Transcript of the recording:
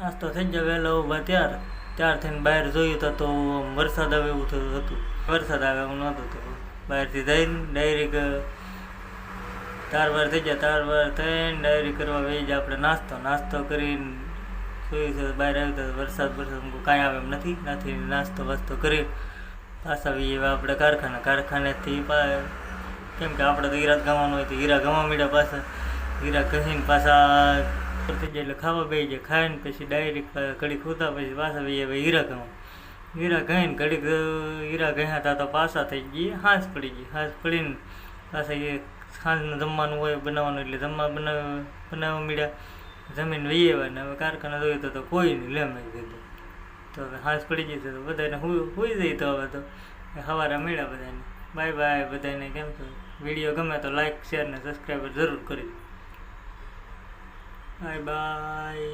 આજ તો થઈ જાય વહેલા ઊભા ત્યાર થઈને બહાર જોયું તો વરસાદ આવે એવું થયું હતું. વરસાદ આવે એવું નહોતું તો બહારથી જઈને ડાયરેક્ટ તારવાર થઈ જાય. તારવાર થઈને ડાયરેક્ટ કરવા વહી જાય આપણે નાસ્તો કરીને જોયું છે બહાર આવ્યું તો વરસાદ કાંઈ આવે એમ નથી નાસ્તો વાસ્તો કરી પાછા આવીએ આપણે કારખાનેથી કેમ કે આપણે તો હીરા ગાવાનું હોય તો હીરા ગાવા માંડ્યા પાછા. હીરા કહીને પાછા થઈ જાય એટલે ખાવા બેસી જાય. ખાઈને પછી ડાયરેક્ટ ઘડીક હોતા પછી પાછા આવીએ હીરા કહીને ઘડીક હીરા ગયા હતા તો પાછા થઈ ગઈ હાંસ પડીને પાછા એ સાંજનું જમવાનું હોય બનાવવાનું એટલે બનાવવા માંડ્યા. જમીન વહી આવ્યા ને હવે કારખાના જોયું તો કોઈ નહીં લે મેં કીધું તો હવે હાંસ પડી જશે તો બધાને હોઈ જાય. તો હવે તો સવારે મળ્યા બધાને. બાય બાય બધાને. કેમ છો? વિડીયો ગમે તો લાઈક શેર ને સબસ્ક્રાઈબર જરૂર કરી. Bye bye.